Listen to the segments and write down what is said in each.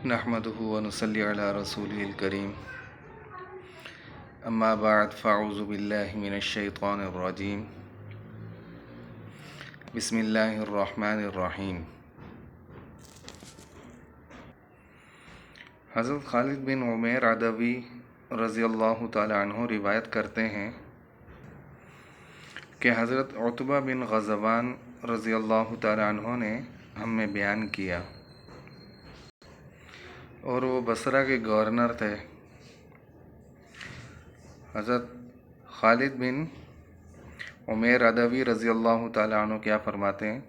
نحمده ونصلي على رسوله الكريم أما بعد فأعوذ بالله من الشيطان الرجيم بسم الله الرحمن الرحیم۔ حضرت خالد بن عمیر عدوی رضی اللہ تعالی عنہ روایت کرتے ہیں کہ حضرت عتبہ بن غزوان رضی اللہ تعالی عنہ نے ہم میں بیان کیا، اور وہ بصرہ کے گورنر تھے۔ حضرت خالد بن عمیر عدوی رضی اللہ تعالیٰ عنہ کیا فرماتے ہیں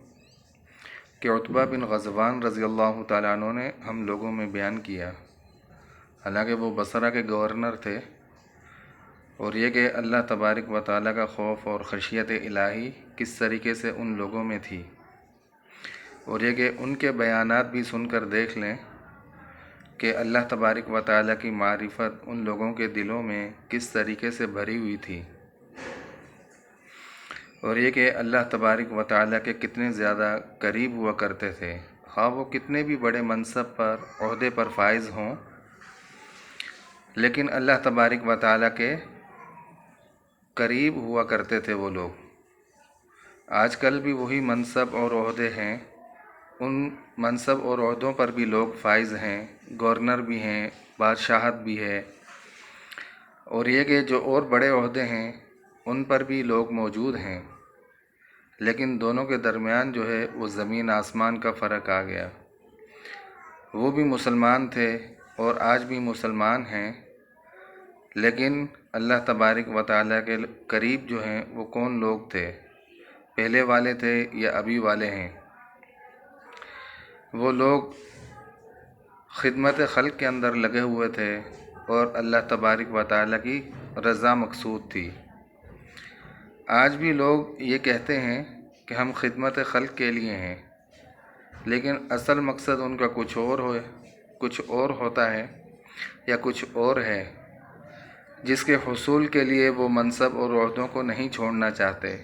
کہ عتبہ بن غزوان رضی اللہ تعالیٰ عنہ نے ہم لوگوں میں بیان کیا، حالانکہ وہ بصرہ کے گورنر تھے، اور یہ کہ اللہ تبارک و تعالیٰ کا خوف اور خشیت الہی کس طریقے سے ان لوگوں میں تھی، اور یہ کہ ان کے بیانات بھی سن کر دیکھ لیں کہ اللہ تبارک و تعالیٰ کی معرفت ان لوگوں کے دلوں میں کس طریقے سے بھری ہوئی تھی، اور یہ کہ اللہ تبارک و تعالیٰ کے کتنے زیادہ قریب ہوا کرتے تھے، خواہ وہ کتنے بھی بڑے منصب پر عہدے پر فائز ہوں، لیکن اللہ تبارک و تعالیٰ کے قریب ہوا کرتے تھے وہ لوگ۔ آج کل بھی وہی منصب اور عہدے ہیں، ان منصب اور عہدوں پر بھی لوگ فائز ہیں، گورنر بھی ہیں، بادشاہت بھی ہے، اور یہ کہ جو اور بڑے عہدے ہیں ان پر بھی لوگ موجود ہیں، لیکن دونوں کے درمیان جو ہے وہ زمین آسمان کا فرق آ گیا۔ وہ بھی مسلمان تھے اور آج بھی مسلمان ہیں، لیکن اللہ تبارک و تعالیٰ کے قریب جو ہیں وہ کون لوگ تھے، پہلے والے تھے یا ابھی والے ہیں؟ وہ لوگ خدمت خلق کے اندر لگے ہوئے تھے، اور اللہ تبارک و تعالیٰ کی رضا مقصود تھی۔ آج بھی لوگ یہ کہتے ہیں کہ ہم خدمت خلق کے لیے ہیں، لیکن اصل مقصد ان کا کچھ اور ہوتا ہے یا کچھ اور ہے، جس کے حصول کے لیے وہ منصب اور عہدوں کو نہیں چھوڑنا چاہتے۔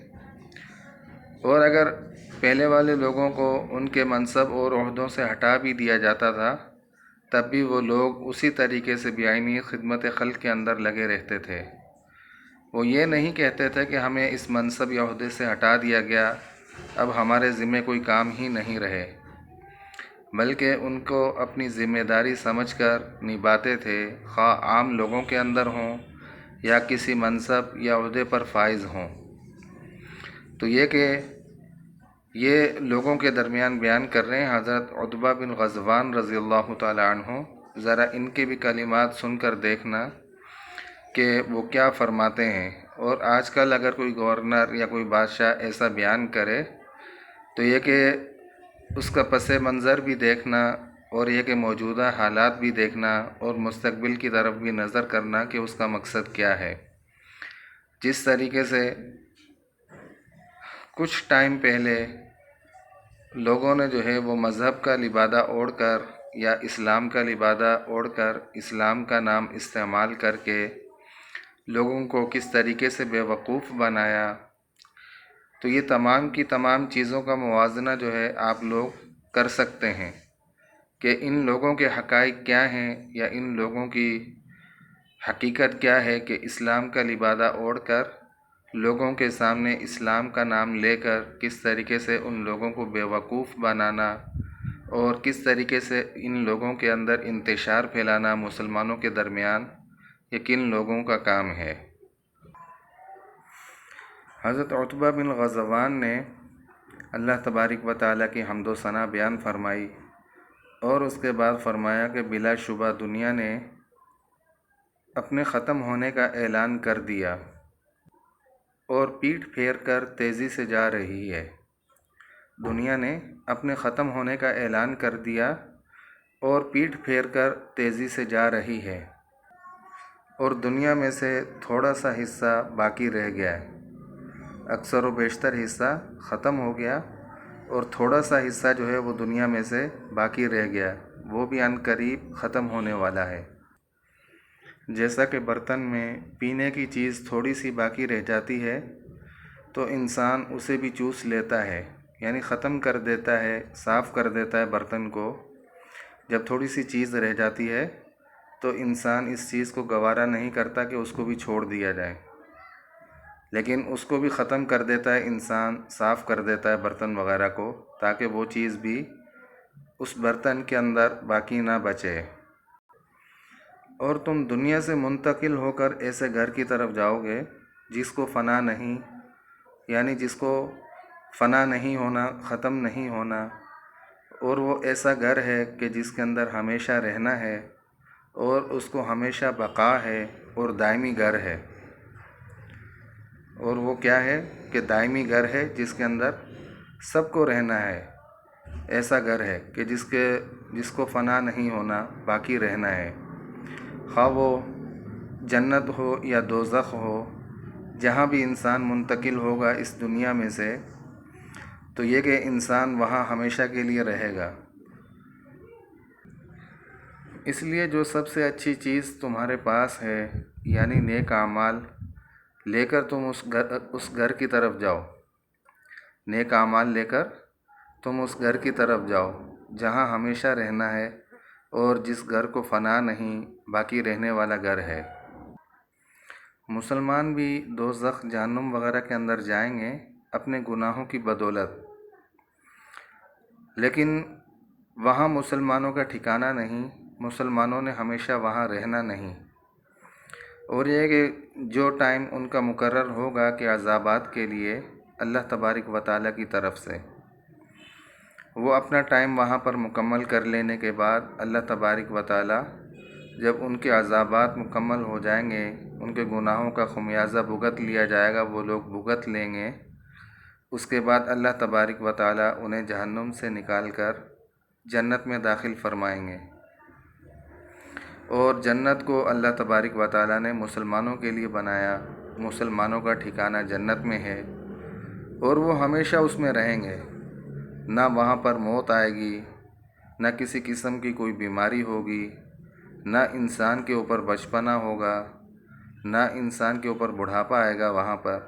اور اگر پہلے والے لوگوں کو ان کے منصب اور عہدوں سے ہٹا بھی دیا جاتا تھا، تب بھی وہ لوگ اسی طریقے سے بیعینی خدمت خلق کے اندر لگے رہتے تھے۔ وہ یہ نہیں کہتے تھے کہ ہمیں اس منصب یا عہدے سے ہٹا دیا گیا، اب ہمارے ذمے کوئی کام ہی نہیں رہے، بلکہ ان کو اپنی ذمہ داری سمجھ کر نبھاتے تھے، خواہ عام لوگوں کے اندر ہوں یا کسی منصب یا عہدے پر فائز ہوں۔ تو یہ کہ یہ لوگوں کے درمیان بیان کر رہے ہیں حضرت عتبہ بن غزوان رضی اللہ تعالی عنہ، ذرا ان کے بھی کلمات سن کر دیکھنا کہ وہ کیا فرماتے ہیں۔ اور آج کل اگر کوئی گورنر یا کوئی بادشاہ ایسا بیان کرے تو یہ کہ اس کا پس منظر بھی دیکھنا، اور یہ کہ موجودہ حالات بھی دیکھنا، اور مستقبل کی طرف بھی نظر کرنا کہ اس کا مقصد کیا ہے۔ جس طریقے سے کچھ ٹائم پہلے لوگوں نے جو ہے وہ مذہب کا لبادہ اوڑھ کر یا اسلام کا لبادہ اوڑھ کر اسلام کا نام استعمال کر کے لوگوں کو کس طریقے سے بے وقوف بنایا، تو یہ تمام کی تمام چیزوں کا موازنہ جو ہے آپ لوگ کر سکتے ہیں کہ ان لوگوں کے حقائق کیا ہیں یا ان لوگوں کی حقیقت کیا ہے کہ اسلام کا لبادہ اوڑھ کر لوگوں کے سامنے اسلام کا نام لے کر کس طریقے سے ان لوگوں کو بے وقوف بنانا، اور کس طریقے سے ان لوگوں کے اندر انتشار پھیلانا مسلمانوں کے درمیان، یہ کن لوگوں کا کام ہے۔ حضرت عتبہ بن غزوان نے اللہ تبارک و تعالیٰ کی حمد و ثنا بیان فرمائی، اور اس کے بعد فرمایا کہ بلا شبہ دنیا نے اپنے ختم ہونے کا اعلان کر دیا اور پیٹھ پھیر کر تیزی سے جا رہی ہے۔ دنیا نے اپنے ختم ہونے کا اعلان کر دیا اور پیٹھ پھیر کر تیزی سے جا رہی ہے، اور دنیا میں سے تھوڑا سا حصہ باقی رہ گیا ہے۔ اکثر و بیشتر حصہ ختم ہو گیا، اور تھوڑا سا حصہ جو ہے وہ دنیا میں سے باقی رہ گیا، وہ بھی عن قریب ختم ہونے والا ہے۔ جیسا کہ برتن میں پینے کی چیز تھوڑی سی باقی رہ جاتی ہے تو انسان اسے بھی چوس لیتا ہے، یعنی ختم کر دیتا ہے، صاف کر دیتا ہے برتن کو، جب تھوڑی سی چیز رہ جاتی ہے تو انسان اس چیز کو گوارا نہیں کرتا کہ اس کو بھی چھوڑ دیا جائے، لیکن اس کو بھی ختم کر دیتا ہے انسان، صاف کر دیتا ہے برتن وغیرہ کو، تاکہ وہ چیز بھی اس برتن کے اندر باقی نہ بچے۔ اور تم دنیا سے منتقل ہو کر ایسے گھر کی طرف جاؤ گے جس کو فنا نہیں، یعنی جس کو فنا نہیں ہونا، ختم نہیں ہونا، اور وہ ایسا گھر ہے کہ جس کے اندر ہمیشہ رہنا ہے اور اس کو ہمیشہ بقا ہے اور دائمی گھر ہے۔ اور وہ کیا ہے کہ دائمی گھر ہے جس کے اندر سب کو رہنا ہے، ایسا گھر ہے کہ جس کو فنا نہیں ہونا، باقی رہنا ہے، خواہ وہ جنت ہو یا دوزخ ہو۔ جہاں بھی انسان منتقل ہوگا اس دنیا میں سے، تو یہ کہ انسان وہاں ہمیشہ کے لیے رہے گا۔ اس لیے جو سب سے اچھی چیز تمہارے پاس ہے، یعنی نیک اعمال لے کر تم اس گھر کی طرف جاؤ، نیک اعمال لے کر تم اس گھر کی طرف جاؤ جہاں ہمیشہ رہنا ہے اور جس گھر کو فنا نہیں، باقی رہنے والا گھر ہے۔ مسلمان بھی دوزخ، جہنم وغیرہ کے اندر جائیں گے اپنے گناہوں کی بدولت، لیکن وہاں مسلمانوں کا ٹھکانہ نہیں، مسلمانوں نے ہمیشہ وہاں رہنا نہیں۔ اور یہ کہ جو ٹائم ان کا مقرر ہوگا کہ عذابات کے لیے اللہ تبارک و تعالیٰ کی طرف سے، وہ اپنا ٹائم وہاں پر مکمل کر لینے کے بعد اللہ تبارک و تعالیٰ جب ان کے عذابات مکمل ہو جائیں گے، ان کے گناہوں کا خمیازہ بھگت لیا جائے گا، وہ لوگ بھگت لیں گے، اس کے بعد اللہ تبارک و تعالیٰ انہیں جہنم سے نکال کر جنت میں داخل فرمائیں گے۔ اور جنت کو اللہ تبارک و تعالیٰ نے مسلمانوں کے لیے بنایا، مسلمانوں کا ٹھکانہ جنت میں ہے، اور وہ ہمیشہ اس میں رہیں گے، نہ وہاں پر موت آئے گی، نہ کسی قسم کی کوئی بیماری ہوگی، نہ انسان کے اوپر بچپنا ہوگا، نہ انسان کے اوپر بڑھاپا آئے گا وہاں پر،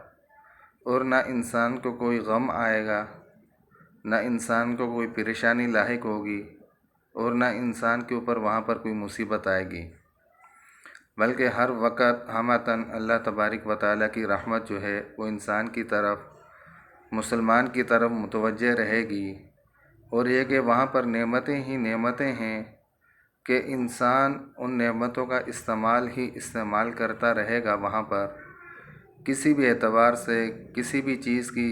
اور نہ انسان کو کوئی غم آئے گا، نہ انسان کو کوئی پریشانی لاحق ہوگی، اور نہ انسان کے اوپر وہاں پر کوئی مصیبت آئے گی، بلکہ ہر وقت ہمتاً اللہ تبارک و تعالیٰ کی رحمت جو ہے وہ انسان کی طرف، مسلمان کی طرف متوجہ رہے گی۔ اور یہ کہ وہاں پر نعمتیں ہی نعمتیں ہیں کہ انسان ان نعمتوں کا استعمال کرتا رہے گا وہاں پر، کسی بھی اعتبار سے کسی بھی چیز کی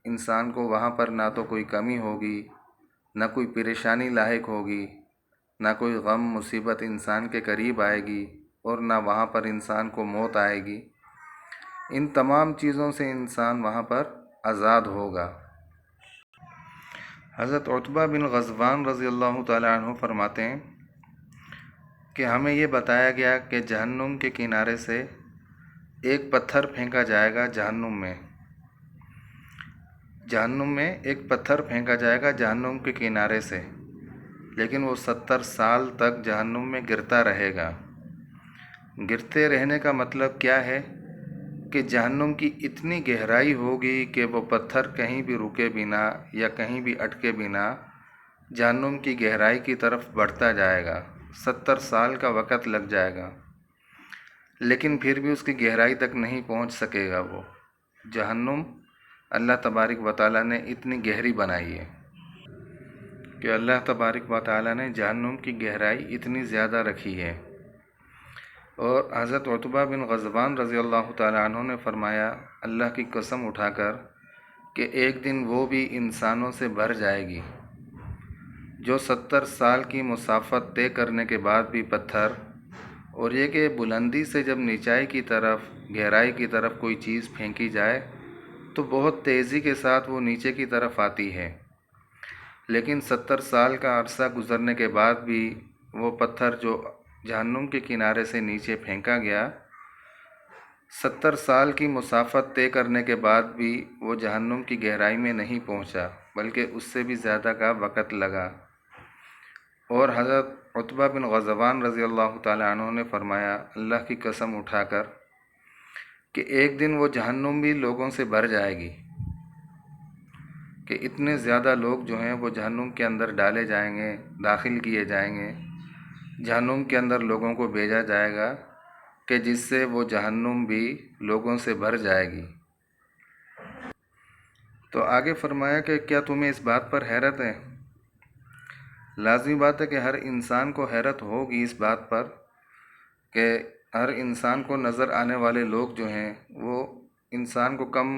انسان کو وہاں پر نہ تو کوئی کمی ہوگی، نہ کوئی پریشانی لاحق ہوگی، نہ کوئی غم مصیبت انسان کے قریب آئے گی، اور نہ وہاں پر انسان کو موت آئے گی۔ ان تمام چیزوں سے انسان وہاں پر آزاد ہوگا۔ حضرت عتبہ بن غزوان رضی اللہ تعالیٰ عنہ فرماتے ہیں کہ ہمیں یہ بتایا گیا کہ جہنم کے کنارے سے ایک پتھر پھینکا جائے گا جہنم میں ایک پتھر پھینکا جائے گا جہنم کے کنارے سے، لیکن وہ 70 سال تک جہنم میں گرتا رہے گا۔ گرتے رہنے کا مطلب کیا ہے کہ جہنم کی اتنی گہرائی ہوگی کہ وہ پتھر کہیں بھی رکے بنا یا کہیں بھی اٹکے بنا جہنم کی گہرائی کی طرف بڑھتا جائے گا۔ 70 سال کا وقت لگ جائے گا، لیکن پھر بھی اس کی گہرائی تک نہیں پہنچ سکے گا۔ وہ جہنم اللہ تبارک و تعالیٰ نے اتنی گہری بنائی ہے کہ اللہ تبارک و تعالیٰ نے جہنم کی گہرائی اتنی زیادہ رکھی ہے۔ اور حضرت عتبہ بن غزوان رضی اللہ تعالیٰ عنہ نے فرمایا اللہ کی قسم اٹھا کر کہ ایک دن وہ بھی انسانوں سے بھر جائے گی، جو 70 سال کی مسافت طے کرنے کے بعد بھی پتھر، اور یہ کہ بلندی سے جب نچائی کی طرف، گہرائی کی طرف کوئی چیز پھینکی جائے تو بہت تیزی کے ساتھ وہ نیچے کی طرف آتی ہے، لیکن 70 سال کا عرصہ گزرنے کے بعد بھی وہ پتھر جو جہنم کے کنارے سے نیچے پھینکا گیا، 70 سال کی مسافت طے کرنے کے بعد بھی وہ جہنم کی گہرائی میں نہیں پہنچا، بلکہ اس سے بھی زیادہ کا وقت لگا۔ اور حضرت عتبہ بن غزوان رضی اللہ تعالیٰ عنہ نے فرمایا اللہ کی قسم اٹھا کر کہ ایک دن وہ جہنم بھی لوگوں سے بھر جائے گی، کہ اتنے زیادہ لوگ جو ہیں وہ جہنم کے اندر ڈالے جائیں گے، داخل کیے جائیں گے، جہنم کے اندر لوگوں کو بھیجا جائے گا کہ جس سے وہ جہنم بھی لوگوں سے بھر جائے گی۔ تو آگے فرمایا کہ کیا تمہیں اس بات پر حیرت ہے؟ لازمی بات ہے کہ ہر انسان کو حیرت ہوگی اس بات پر کہ ہر انسان کو نظر آنے والے لوگ جو ہیں وہ انسان کو کم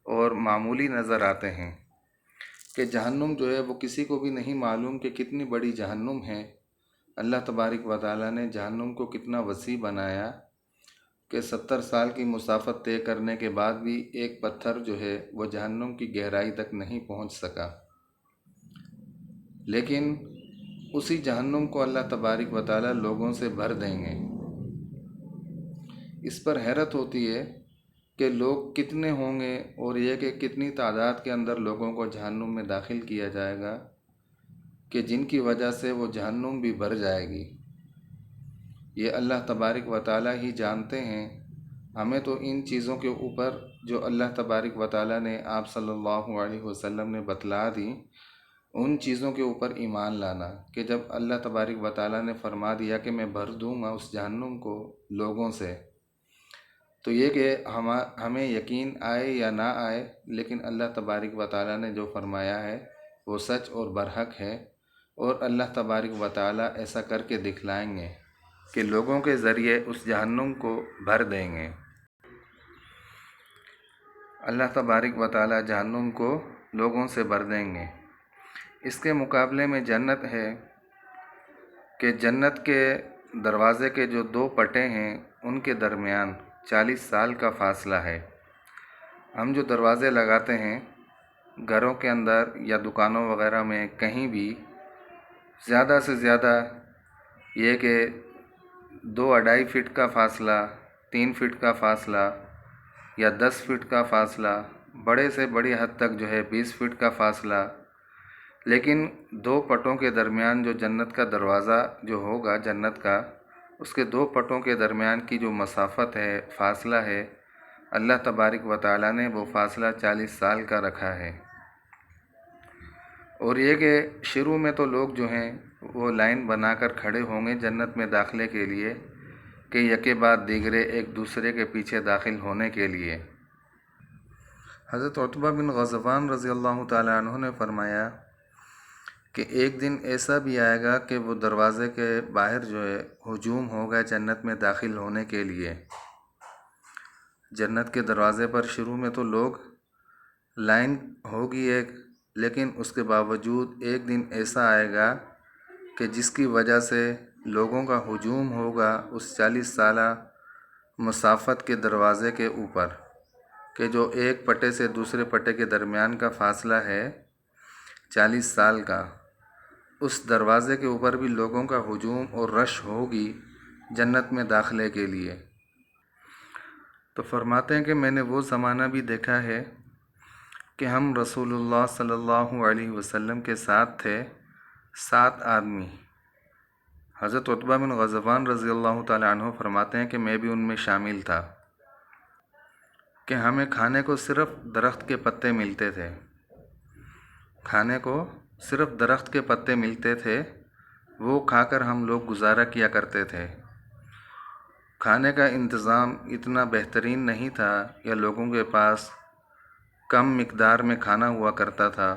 اور معمولی نظر آتے ہیں، کہ جہنم جو ہے وہ کسی کو بھی نہیں معلوم کہ کتنی بڑی جہنم ہے۔ اللہ تبارک و تعالیٰ نے جہنم کو کتنا وسیع بنایا کہ 70 سال کی مسافت طے کرنے کے بعد بھی ایک پتھر جو ہے وہ جہنم کی گہرائی تک نہیں پہنچ سکا، لیکن اسی جہنم کو اللہ تبارک و تعالیٰ لوگوں سے بھر دیں گے۔ اس پر حیرت ہوتی ہے کہ لوگ کتنے ہوں گے اور یہ کہ کتنی تعداد کے اندر لوگوں کو جہنم میں داخل کیا جائے گا کہ جن کی وجہ سے وہ جہنم بھی بھر جائے گی۔ یہ اللہ تبارک و تعالیٰ ہی جانتے ہیں، ہمیں تو ان چیزوں کے اوپر جو اللہ تبارک و تعالیٰ نے آپ صلی اللہ علیہ وسلم نے بتلا دی، ان چیزوں کے اوپر ایمان لانا کہ جب اللہ تبارک و تعالیٰ نے فرما دیا کہ میں بھر دوں گا اس جہنم کو لوگوں سے، تو یہ کہ ہمیں یقین آئے یا نہ آئے، لیکن اللہ تبارک و تعالیٰ نے جو فرمایا ہے وہ سچ اور برحق ہے، اور اللہ تبارک و تعالیٰ ایسا کر کے دکھلائیں گے کہ لوگوں کے ذریعے اس جہنم کو بھر دیں گے۔ اللہ تبارک و تعالیٰ جہنم کو لوگوں سے بھر دیں گے۔ اس کے مقابلے میں جنت ہے کہ جنت کے دروازے کے جو 2 پٹے ہیں ان کے درمیان 40 سال کا فاصلہ ہے۔ ہم جو دروازے لگاتے ہیں گھروں کے اندر یا دکانوں وغیرہ میں، کہیں بھی زیادہ سے زیادہ یہ کہ 2-2.5 فٹ کا فاصلہ، 3 فٹ کا فاصلہ یا 10 فٹ کا فاصلہ، بڑے سے بڑی حد تک جو ہے 20 فٹ کا فاصلہ، لیکن 2 پٹوں کے درمیان جو جنت کا دروازہ جو ہوگا جنت کا، اس کے 2 پٹوں کے درمیان کی جو مسافت ہے، فاصلہ ہے، اللہ تبارک و تعالیٰ نے وہ فاصلہ 40 سال کا رکھا ہے۔ اور یہ کہ شروع میں تو لوگ جو ہیں وہ لائن بنا کر کھڑے ہوں گے جنت میں داخلے کے لیے کہ یکے بعد دیگرے ایک دوسرے کے پیچھے داخل ہونے کے لیے۔ حضرت عتبہ بن غزوان رضی اللہ تعالیٰ عنہ نے فرمایا کہ ایک دن ایسا بھی آئے گا کہ وہ دروازے کے باہر جو ہے ہجوم ہوگا جنت میں داخل ہونے کے لیے۔ جنت کے دروازے پر شروع میں تو لوگ لائن ہوگی ایک، لیکن اس کے باوجود ایک دن ایسا آئے گا کہ جس کی وجہ سے لوگوں کا ہجوم ہوگا اس 40 سالہ مسافت کے دروازے کے اوپر، کہ جو ایک پٹے سے دوسرے پٹے کے درمیان کا فاصلہ ہے 40 سال کا، اس دروازے کے اوپر بھی لوگوں کا ہجوم اور رش ہوگی جنت میں داخلے کے لیے۔ تو فرماتے ہیں کہ میں نے وہ زمانہ بھی دیکھا ہے کہ ہم رسول اللہ صلی اللہ علیہ وسلم کے ساتھ تھے 7 آدمی۔ حضرت عتبہ بن غزوان رضی اللہ تعالیٰ عنہ فرماتے ہیں کہ میں بھی ان میں شامل تھا، کہ ہمیں کھانے کو صرف درخت کے پتے ملتے تھے، کھانے کو صرف درخت کے پتے ملتے تھے، وہ کھا کر ہم لوگ گزارا کیا کرتے تھے۔ کھانے کا انتظام اتنا بہترین نہیں تھا یا لوگوں کے پاس کم مقدار میں کھانا ہوا کرتا تھا،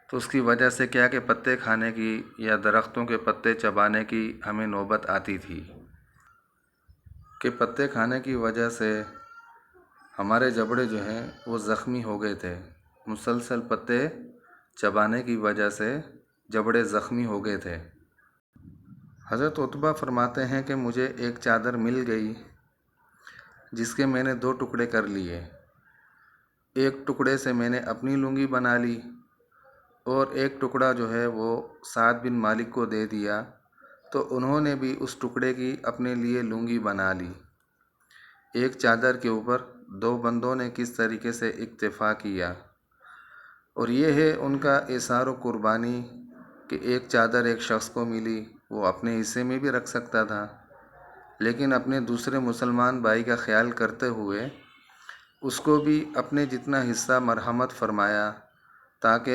تو اس کی وجہ سے کیا کہ پتے کھانے کی یا درختوں کے پتے چبانے کی ہمیں نوبت آتی تھی، کہ پتے کھانے کی وجہ سے ہمارے جبڑے جو ہیں وہ زخمی ہو گئے تھے، مسلسل پتے چبانے کی وجہ سے جبڑے زخمی ہو گئے تھے۔ حضرت عتبہ فرماتے ہیں کہ مجھے ایک چادر مل گئی جس کے میں نے 2 ٹکڑے کر لیے، ایک ٹکڑے سے میں نے اپنی لنگی بنا لی اور ایک ٹکڑا جو ہے وہ سعد بن مالک کو دے دیا، تو انہوں نے بھی اس ٹکڑے کی اپنے لیے لنگی بنا لی۔ ایک چادر کے اوپر 2 بندوں نے کس طریقے سے اکتفا کیا، اور یہ ہے ان کا ایثار و قربانی کہ ایک چادر ایک شخص کو ملی، وہ اپنے حصے میں بھی رکھ سکتا تھا، لیکن اپنے دوسرے مسلمان بھائی کا خیال کرتے ہوئے اس کو بھی اپنے جتنا حصہ مرحمت فرمایا تاکہ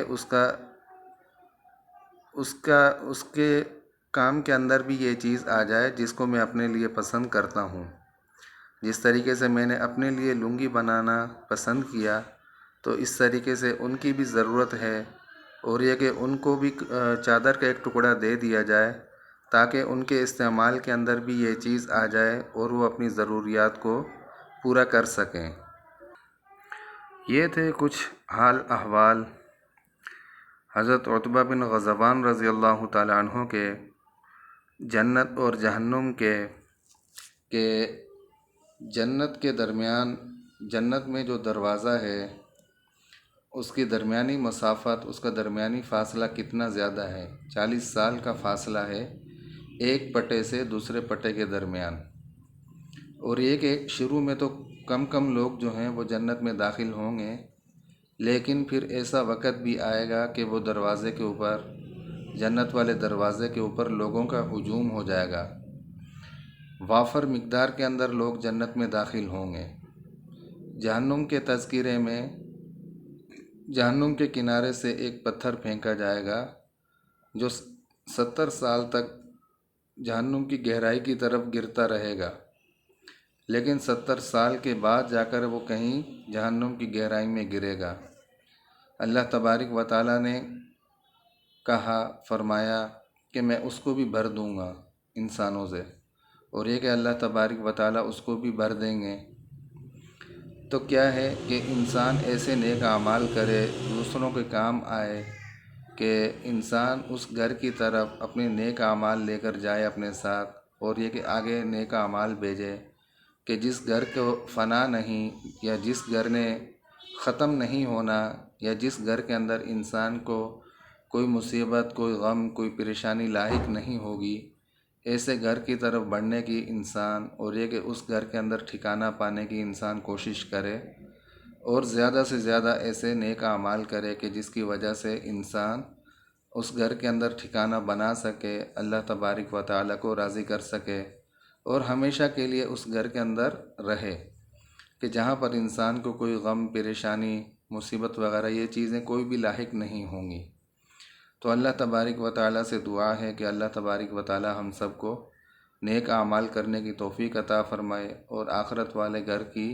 اس کے کام کے اندر بھی یہ چیز آ جائے جس کو میں اپنے لیے پسند کرتا ہوں۔ جس طریقے سے میں نے اپنے لیے لنگی بنانا پسند کیا، تو اس طریقے سے ان کی بھی ضرورت ہے، اور یہ کہ ان کو بھی چادر کا ایک ٹکڑا دے دیا جائے تاکہ ان کے استعمال کے اندر بھی یہ چیز آ جائے اور وہ اپنی ضروریات کو پورا کر سکیں۔ یہ تھے کچھ حال احوال حضرت عتبہ بن غزوان رضی اللہ تعالیٰ عنہ کے جنت اور جہنم کے کہ جنت کے درمیان، جنت میں جو دروازہ ہے اس کی درمیانی مسافت، اس کا درمیانی فاصلہ کتنا زیادہ ہے، 40 سال کا فاصلہ ہے ایک پٹے سے دوسرے پٹے کے درمیان۔ اور یہ کہ شروع میں تو کم لوگ جو ہیں وہ جنت میں داخل ہوں گے، لیکن پھر ایسا وقت بھی آئے گا کہ وہ دروازے کے اوپر، جنت والے دروازے کے اوپر لوگوں کا ہجوم ہو جائے گا، وافر مقدار کے اندر لوگ جنت میں داخل ہوں گے۔ جہنم کے تذکرے میں جہنم کے کنارے سے ایک پتھر پھینکا جائے گا جو 70 سال تک جہنم کی گہرائی کی طرف گرتا رہے گا، لیکن 70 سال کے بعد جا کر وہ کہیں جہنم کی گہرائی میں گرے گا۔ اللہ تبارک و تعالیٰ نے کہا، فرمایا کہ میں اس کو بھی بھر دوں گا انسانوں سے، اور یہ کہ اللہ تبارک و تعالیٰ اس کو بھی بھر دیں گے۔ تو کیا ہے کہ انسان ایسے نیک اعمال کرے، دوسروں کے کام آئے، کہ انسان اس گھر کی طرف اپنے نیک اعمال لے کر جائے اپنے ساتھ، اور یہ کہ آگے نیک اعمال بھیجے، کہ جس گھر کو فنا نہیں، یا جس گھر نے ختم نہیں ہونا، یا جس گھر کے اندر انسان کو کوئی مصیبت، کوئی غم، کوئی پریشانی لاحق نہیں ہوگی، ایسے گھر کی طرف بڑھنے کی انسان، اور یہ کہ اس گھر کے اندر ٹھکانہ پانے کی انسان کوشش کرے، اور زیادہ سے زیادہ ایسے نیک اعمال کرے کہ جس کی وجہ سے انسان اس گھر کے اندر ٹھکانہ بنا سکے، اللہ تبارک و تعالیٰ کو راضی کر سکے، اور ہمیشہ کے لیے اس گھر کے اندر رہے، کہ جہاں پر انسان کو کوئی غم، پریشانی، مصیبت وغیرہ یہ چیزیں کوئی بھی لاحق نہیں ہوں گی۔ تو اللہ تبارک و تعالیٰ سے دعا ہے کہ اللہ تبارک و تعالیٰ ہم سب کو نیک اعمال کرنے کی توفیق عطا فرمائے، اور آخرت والے گھر کی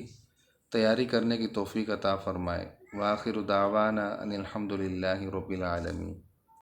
تیاری کرنے کی توفیق عطا فرمائے۔ وآخر دعوانا ان الحمد للہ رب العالمین۔